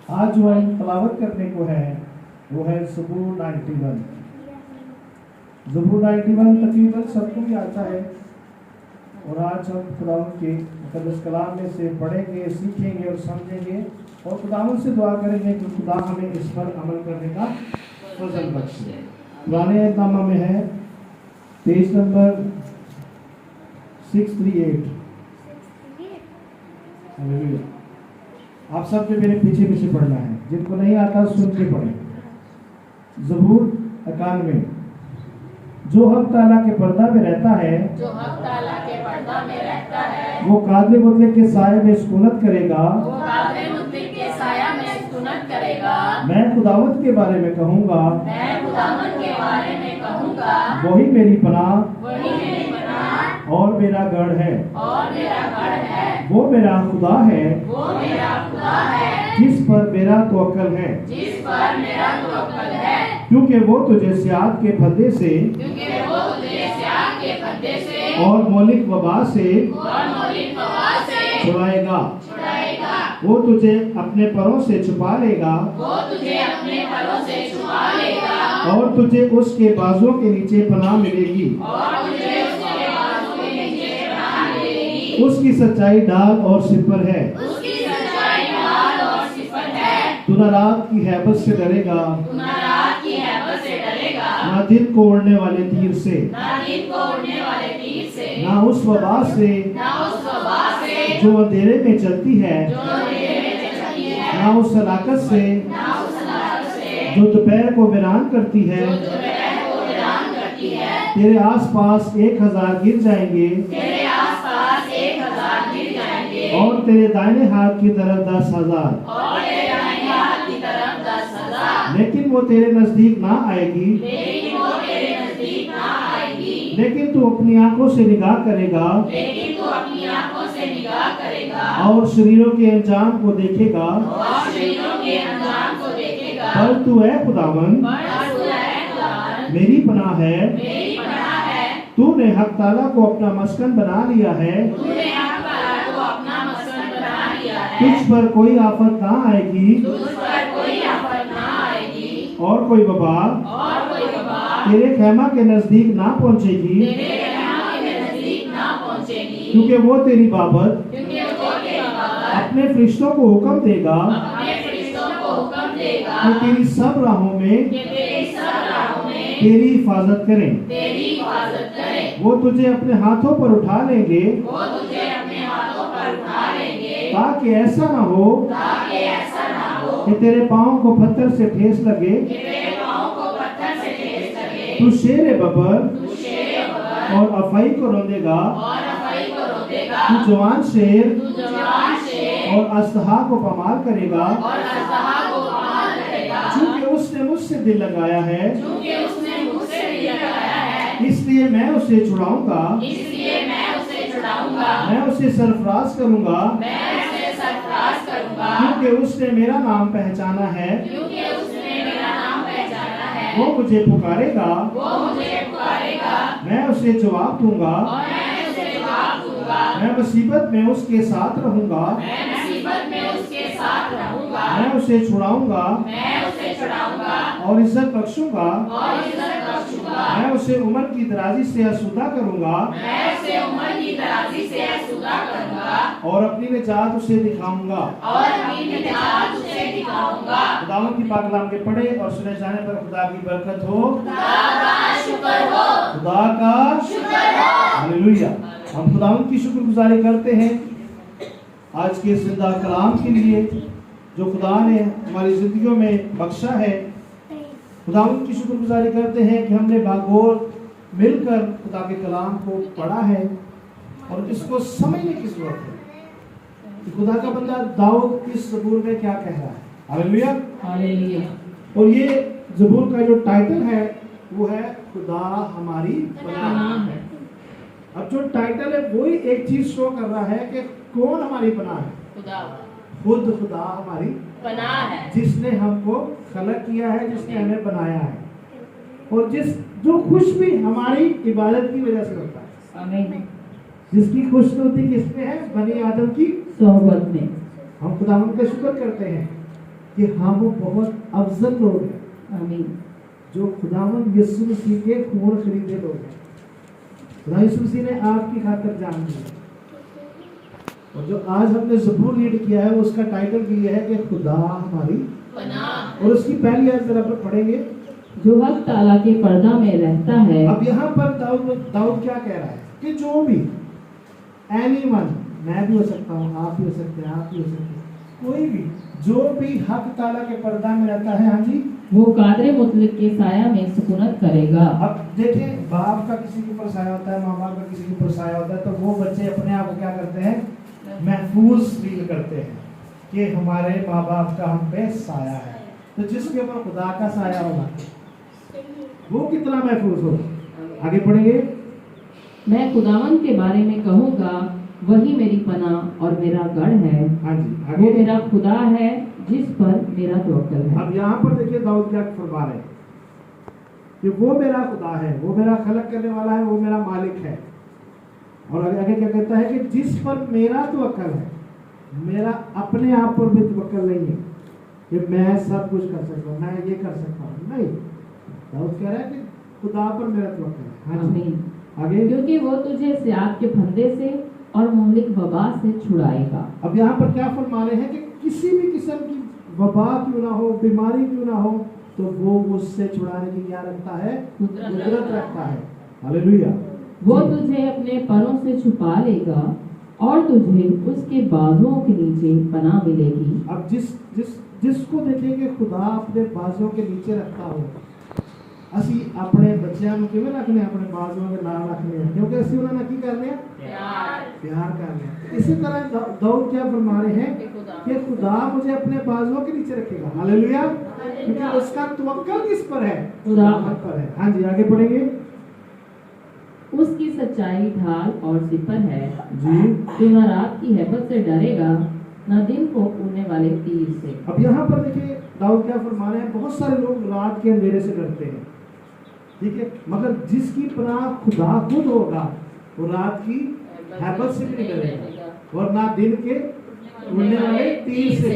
आज जो हम तलावत करने को है वो है ज़बूर 91। ज़बूर 91 तकरीबन सबको भी आता है और आज हम खुदावंद के मुक़द्दस कलाम में से पढ़ेंगे, सीखेंगे और समझेंगे और खुदावंद से दुआ करेंगे कि खुदा हमें इस पर अमल करने का फज़ल बख्शे। पुराने अहदनामा में है पेज नंबर 638। आप सब जो मेरे पीछे पीछे पढ़ना है, जिनको नहीं आता सुन के पढ़ें। ज़बूर 91। जो हक़ ताला के पर्दा में रहता है, वो कादे मुतलक के साये में सुकूनत करेगा। मैं खुदावंद के बारे में कहूँगा, वही मेरी पनाह और मेरा गढ़ है। वो मेरा खुदा है, जिस पर मेरा तवक्कल है। क्योंकि वो तुझे सियाहत के फंदे से और मौलिक वबा से छुड़ाएगा। वो तुझे अपने परों से छुपा लेगा और तुझे उसके बाजुओं के नीचे पनाह मिलेगी। उसकी सच्चाई ढाल और सिपर है। तू न रात की हैबत से डरेगा, ना दिन को उड़ने वाले तीर से, ना उस वबा से जो अंधेरे में चलती है, ना उस हलाकत से जो दोपहर को वीरान करती है। तेरे आसपास 1000 गिर जाएंगे और तेरे दाहिने हाथ की तरफ 10,000, लेकिन वो तेरे नजदीक ना आएगी। लेकिन तू अपनी आंखों से निगाह करेगा और शरीरों के अंजाम को देखेगा। पर तू है खुदावंद, मेरी पनाह है। तूने हक़ ताला को अपना मस्कन बना लिया है। तुझ पर कोई आफत ना आएगी और कोई वबा तेरे खैमा के नजदीक ना पहुंचेगी। क्योंकि वो तेरी बाबत अपने फरिश्तों को हुक्म देगा कि तेरी सब राहों में तेरी हिफाजत करें। वो तुझे अपने हाथों पर उठा लेंगे ताकि ऐसा ना हो कि तेरे पाँव को पत्थर से ठेस लगे। तू शेर बबर और अफाई को रोंदेगा। तू जवान शेर और असहा को पमार करेगा। चूंकि उसने मुझसे दिल लगाया है, इसलिए मैं उसे छुड़ाऊंगा। मैं उसे सरफराज करूंगा, क्योंकि उसने मेरा नाम पहचाना है। वो मुझे पुकारेगा, मैं उसे जवाब दूंगा। मैं मुसीबत में उसके साथ रहूंगा। मैं उसे छुड़ाऊंगा और इज्जत बख्शूंगा। मैं उसे उम्र की दराजी से आसूदा करूंगा और अपनी निजात उसे दिखाऊंगा। खुदावंद की पाक कलाम के पढ़े और सुने जाने पर खुदा की बरकत हो, खुदा का हालेलुया। हम खुदावंद की शुक्रगुजारी करते हैं आज के जिंदा कलाम के लिए जो खुदा ने हमारी जिंदगियों में बख्शा है। खुदावंद की शुक्रगुजारी करते हैं कि हमने बागौर मिलकर खुदा के कलाम को पढ़ा है और इसको समझने की जरूरत है कि खुदा का बंदा दाऊद इस ज़बूर में क्या कह रहा है। Hallelujah hallelujah. और ये ज़बूर का जो टाइटल है वो है खुदा हमारी पनाह है। अब जो टाइटल है वही एक चीज शो कर रहा है कि कौन हमारी पनाह है। खुद खुदा हमारी पनाह है, जिसने हमको खलक किया है, जिसने हमें बनाया है और जो खुश भी हमारी इबादत की वजह से होता है। आमीन। जिसकी खुशनुदी किसमें है? बनी आदम की सोहबत में। हम खुदावंद का शुक्र करते हैं कि हम बहुत अफजल लोग हैं आमीन। जो खुदावंद यीशु मसीह के खून खरीदे लोग हैं। खुदा यीशु मसीह ने आपकी खातिर जान दी। और जो आज हमने ज़बूर रीड किया है उसका टाइटल भी यह है कि खुदा हमारी पनाह। और उसकी पहली आयत जरा पर पढ़ेंगे। जो हक ताला के पर्दा में रहता है। अब यहाँ पर दाऊद क्या कह रहा है कि जो भी एनीवन, मैं भी हो सकता हूँ, आप भी हो सकते हैं, आप भी हो सकते हैं, कोई भी जो भी हक ताला के पर्दा में रहता है, हाँ जी, वो कादरे मुतलक के साया में सुकूनत करेगा। अब देखें, बाप का किसी के ऊपर साया होता है, माँ बाप का किसी के ऊपर साया होता है, तो वो बच्चे अपने आप को क्या करते हैं, महफूज फील करते हैं कि हमारे माँ बाप का हम पे साया है। तो जिसके ऊपर खुदा का साया होगा वो कितना महफूज होगा। आगे पढ़ेंगे। मैं खुदावन के बारे में कहूँगा, वही मेरी पनाह और मेरा गढ़ है। हाँ जी, वो आगे। मेरा खुदा है जिस पर मेरा तवक्कल है। अब यहाँ पर देखिए दाऊद क्या फरमा रहे हैं कि वो मेरा खुदा है, वो मेरा खलक करने वाला है, वो मेरा मालिक है। और आगे क्या कहता है कि जिस पर मेरा तवक्कल है, मेरा अपने आप पर भी तवक्कल नहीं है कि मैं सब कुछ कर सकता हूँ, मैं ये कर सकता हूँ, नहीं। दाऊद कह रहा है कि खुदा पर मेरा तवक्कल है। हाँ जी, आमीन। आगे। क्योंकि वो तुझे सियात के फंदे से और मुहलिक वबा से छुड़ाएगा। अब यहाँ पर क्या फरमा रहे हैं कि किसी भी किस्म की वबा क्यों ना हो, बीमारी क्यों ना हो, तो वो उससे छुड़ाने की क्या रखता है, कुदरत रखता है। हालेलुया। वो तुझे अपने परों से छुपा लेगा और तुझे उसके बाजुओं के नीचे पनाह मिलेगी। अब जिसको देखेंगे खुदा अपने बाजुओं के नीचे रखता हो, ਅਸੀਂ ਆਪਣੇ ਬੱਚਿਆਂ ਨੂੰ ਕਿਵੇਂ ਰੱਖਨੇ, ਆਪਣੇ ਬਾਜ਼ੂਆਂ ਦੇ ਨਾਲ ਰੱਖਨੇ हैं, क्योंकि ਅਸੀਂ ਉਹਨਾਂ ਨਾਲ ਕੀ करने हैं, प्यार करने हैं। इसी तरह दाऊद क्या फरमा रहे हैं कि खुदा मुझे अपने बाजुओं के नीचे रखेगा। हालेलुया। क्योंकि उसका तवक्कल किस पर है, खुदा पर है। हाँ जी, आगे पढ़ेंगे। उसकी सच्चाई ढाल और सिपर है जी। तू न रात की हैबत से डरेगा, न दिन को उड़ने वाले तीर से। अब यहाँ पर देखिए दाऊद क्या फरमा रहे हैं, बहुत सारे लोग रात के अंधेरे से डरते हैं, ठीक है, मगर जिसकी पनाह खुदा खुद होगा वो रात की हैबत से भी नहीं डरेगा और ना दिन के उड़ने वाले तीर से।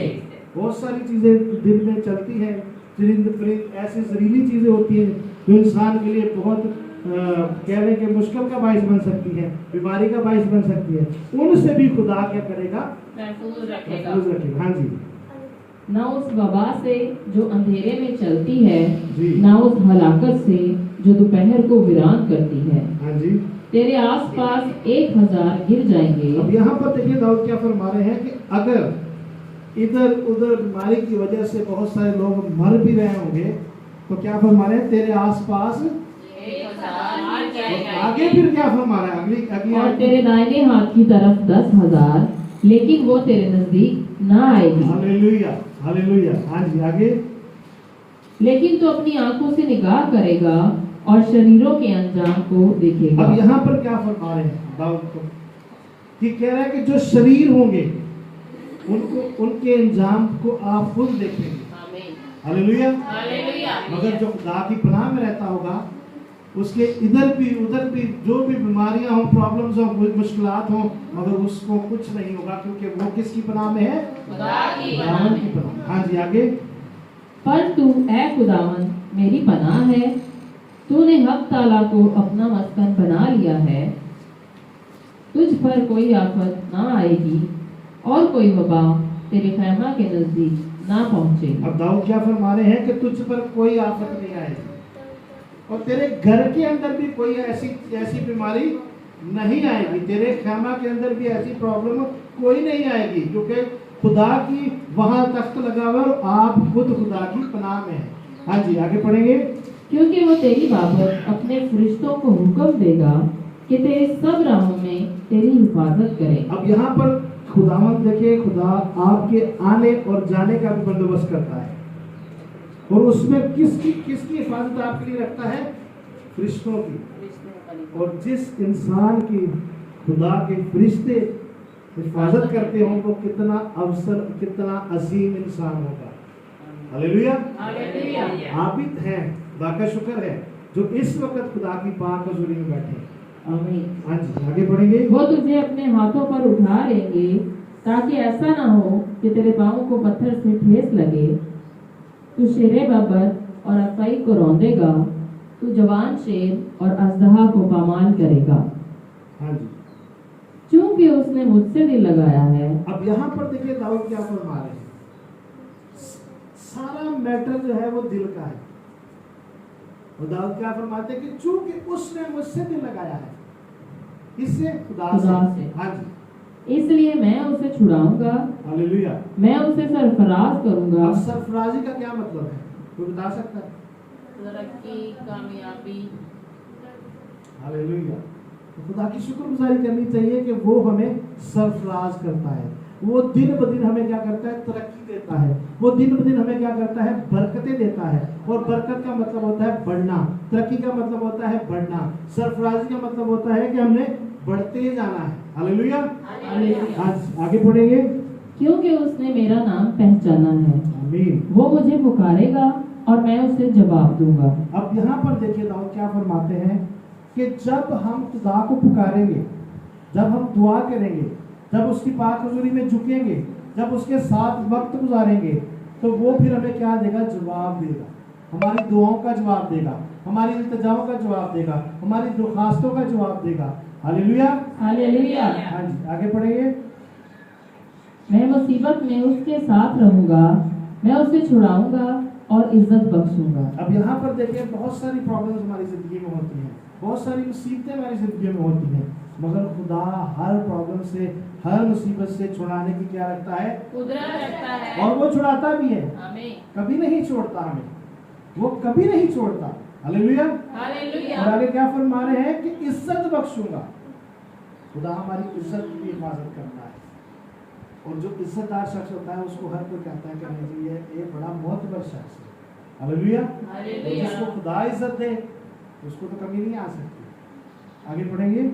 बहुत सारी चीजें दिन में चलती हैं, चरिंद परिंद, ऐसी जहरीली चीजें होती हैं जो इंसान के लिए बहुत कहने के मुश्किल का बाइस बन सकती है, बीमारी का बाइस बन सकती है। उनसे भी खुदा क्या करेगा, महफूज रखेगा। हाँ जी। न उस वबा से जो अंधेरे में चलती है, जी। न उस हलाकत से जो दोपहर को वीरान करती है। हाँ जी। तेरे आसपास 1000 गिर जाएंगे। अब यहाँ पर देखिए दाऊद क्या फरमा रहे हैं कि अगर इधर उधर बीमारी की वजह से बहुत सारे लोग मर भी रहे होंगे, तो क्या फरमा रहे हैं, तेरे आसपास 1000। आगे फिर क्या फरमा रहा है, अगली और तेरे दाहिने हाथ की तरफ 10,000, लेकिन वो तेरे नजदीक ना आएगी। Hallelujah, hallelujah. हाँ जी, आगे। लेकिन तू अपनी आंखों से निगाह करेगा और शरीरों के अंजाम को देखेगा। अब यहाँ पर क्या फरमा रहे हैं दाऊद को, कि कह रहा है कि जो शरीर होंगे उनको, उनके अंजाम को आप खुद देखेंगे। Hallelujah, hallelujah. मगर जो खुदा की पनाह में रहता होगा, उसके इधर भी उधर भी जो भी बीमारियां हो, प्रॉब्लम्स हो, मुश्किलात हो, मगर उसको कुछ नहीं होगा, क्योंकि वो किसकी पनाह में है, खुदावन की पनाह। हाँ जी, आगे। पर तू ऐ खुदावन मेरी पनाह है, तूने हक ताला को अपना मस्कन बना लिया है। तुझ पर कोई आफत ना आएगी और कोई वबा तेरे खैमा के नजदीक ना पहुंचे। अब दाऊद क्या फरमा रहे हैं कि तुझ पर कोई आफत नहीं आएगी और तेरे घर के अंदर भी कोई ऐसी बीमारी नहीं आएगी, तेरे खैमा के अंदर भी ऐसी प्रॉब्लम कोई नहीं आएगी, क्योंकि खुदा की वहां तख्त लगा हुआ और आप खुद खुदा की पनाह में हैं। हाँ जी, आगे पढ़ेंगे। क्योंकि वो तेरी बाबत अपने फरिश्तों को हुक्म देगा कि तेरे सब राहों में तेरी हिफाजत करें। अब यहाँ पर खुदावंद देखिए, खुदा आपके आने और जाने का भी बंदोबस्त करता है और उसमें किसकी हिफाजत आपके लिए रखता है, फरिश्तों की। और जिस इंसान की खुदा के फरिश्ते हिफाजत करते हों वो कितना अवसर, कितना अजीम इंसान होगा। Hallelujah, hallelujah. आप ही हैं, खुदा का शुक्र है जो इस वक्त खुदा की पाक हज़ूरी में बैठे हैं। आमीन। हाँ जी, आगे बढ़ेंगे। वो तुझे अपने हाथों पर उठा लेंगे ताकि ऐसा ना हो कि तेरे पाँव को पत्थर से ठेस लगे। तू शेरे बबर और अफई को रौंदेगा, तू जवान शेर और अजदहा को पामाल करेगा। हाँ जी। चूंकि उसने मुझसे दिल लगाया है। अब यहाँ पर देखिए दाऊद क्या फरमा रहे हैं, सारा मैटर जो है वो दिल का है। वो दाऊद क्या फरमाते हैं कि चूंकि उसने मुझसे दिल लगाया है, इससे खुदा से। हाँ जी। इसलिए मैं उसे छुड़ाऊंगा, हालेलुया। मैं उसे सरफराज करूंगा। अब सरफराजी का क्या मतलब है, कोई बता सकता है? तरक्की, कामयाबी। हालेलुया। तो खुदा की शुक्रगुजारी करनी चाहिए कि वो हमें सरफराज करता है। वो दिन ब दिन हमें क्या करता है, तरक्की देता है। वो दिन ब दिन हमें क्या करता है, बरकतें देता है। और बरकत का मतलब होता है बढ़ना, तरक्की का मतलब होता है बढ़ना, सरफराजी का मतलब होता है कि हमने बढ़ते जाना है। हालेलुया। आज आगे बढ़ेंगे। क्योंकि उसने मेरा नाम पहचाना है, आमीन। वो मुझे पुकारेगा और मैं उसे जवाब दूंगा। अब यहाँ पर देखिए दाऊद क्या फरमाते हैं कि जब हम खुदा को पुकारेंगे, जब हम दुआ करेंगे, जब उसकी पाक हुजूरी में झुकेंगे, जब उसके साथ वक्त गुजारेंगे, तो वो फिर हमें क्या देगा, जवाब देगा। हमारी दुआओं का जवाब देगा, हमारी इल्तिजाओं का जवाब देगा, हमारी दरख्वास्तों का जवाब देगा। हालेलुया। हालेलुया। हाँ जी, आगे पढ़ेंगे। मैं मुसीबत में उसके साथ रहूंगा, मैं उसे छुड़ाऊंगा और इज्जत बख्शूंगा। अब यहाँ पर देखिए बहुत सारी प्रॉब्लम्स हमारी जिंदगी में होती हैं, बहुत सारी मुसीबतें हमारी जिंदगी में होती हैं, मगर खुदा हर प्रॉब्लम से, हर मुसीबत से छुड़ाने की क्या रखता है, कुदरत रखता है। और वो छुड़ाता भी है। आमीन। कभी नहीं छोड़ता हमें, वो कभी नहीं छोड़ता। हालेलुया। हालेलुया। और आगे क्या फरमा रहे हैं कि इज्जत बख्शूंगा। खुदा हमारी इज्जत की हिफाजत करता है, और जो इज्जतदार शख्स होता है उसको हर कोई कहता है कि नहीं जी ये बड़ा मोहतबर शख्स है। हालेलुया। जिसको खुदा इज्जत दे उसको तो कमी नहीं आ सकती। आगे पढ़ेंगे।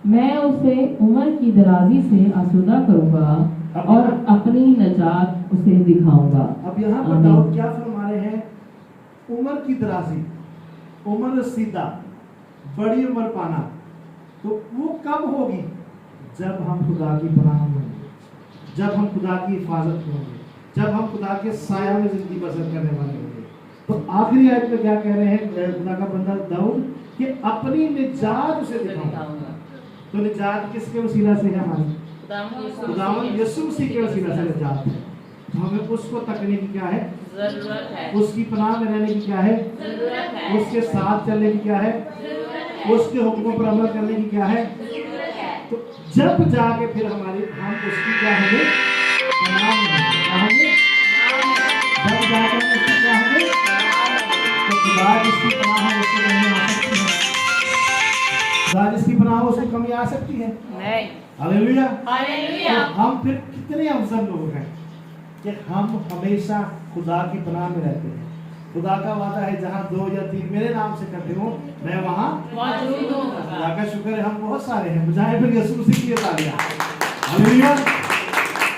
मैं उसे उम्र की दराजी से आसूदा करूंगा और अपनी नजात उसे दिखाऊंगा। अब यहाँ पर दाऊद क्या फरमा रहे हैं, उम्र की दराजी, उम्र सीधा, बड़ी उम्र पाना, तो वो कब होगी, जब हम खुदा की पनाह में होंगे, जब हम खुदा की हिफाजत में होंगे, जब हम खुदा के साया में जिंदगी बसर करने वाले होंगे। तो आखिरी आयत में क्या कह रहे हैं खुदा का बंदा दाऊद कि अपनी निजात उसे दिखाऊंगा। तो निजात किसके वसीला से है, हमारी खुदावंद यीशु मसीह के वसीला से निजात है। तो हमें उसको तकने की क्या है, जरूरत है। उसकी पनाह में रहने की क्या है, जरूरत है। उसके साथ चलने की क्या है, उसके हुक्मों पर अमल करने की क्या है। तो जब जाके फिर हमारी हम उसकी क्या होंगे, पनाह में होंगे। जब जाकर उसकी क्या होंगे, तो खुदा जिसकी पनाह है उसको कमी आ सकती है, खुदा जिसकी पनाह हो उसको कमी आ सकती है नहीं। हालेलुया। हालेलुया। तो हम फिर कितने अफजल लोग हैं कि हम हमेशा खुदा की पनाह में रहते हैं। खुदा का वादा है जहाँ 2 या 3 मेरे नाम से करते हो मैं वहाँ मौजूद हूँ। खुदा का शुक्र है हम बहुत सारे हैं, बजाय फिर यीशु मसीह की तालियां। हालेलुया।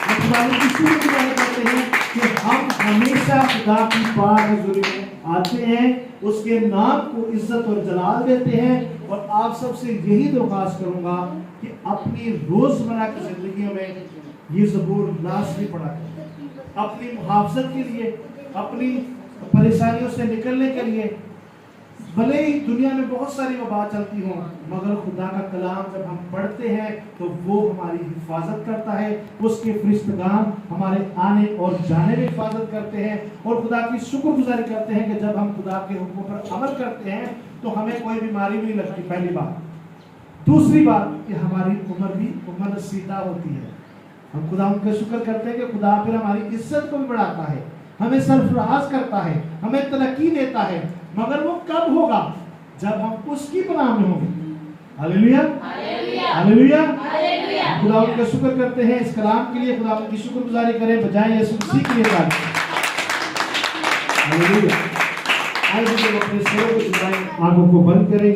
हम खुदा की शुक्र करते हैं कि हम हमेशा खुदा की पाक हुजूरी में आते हैं, उसके नाम को इज्जत और जलाल देते हैं। और आप सबसे यही दरख्वास्त करूंगा कि अपनी रोजमर्रा की जिंदगी में ये ज़बूर लाज़मी पढ़ा करें, अपनी मुहाफ़ज़त के लिए, अपनी परेशानियों से निकलने के लिए। भले ही दुनिया में बहुत सारी वबा चलती हो, मगर खुदा का कलाम जब हम पढ़ते हैं तो वो हमारी हिफाजत करता है, उसके फरिश्तगान हमारे आने और जाने में हिफाजत करते हैं। और खुदा की शुक्रगुजारी करते हैं कि जब हम खुदा के हुक्मों पर अमल करते हैं तो हमें कोई बीमारी नहीं लगती, पहली बात। दूसरी बात कि हमारी उम्र भी उम्र सीधा होती है। हम खुदा उनका शुक्र करते हैं कि खुदा फिर हमारी इज्जत को भी बढ़ाता है, हमें सरफराज करता है, हमें तरक्की देता है। मगर वो कब होगा, जब हम उसकी पनाह में होंगे। हालेलुया। हालेलुया। खुदा उनका शुक्र करते हैं इस कलाम के लिए, खुदा उनकी शुक्रगुजारी करें, बजाय यीशु मसीह के लिए। हालेलुया। आइए अपने सरों को झुकाएं, आंखों को बंद करेंगे।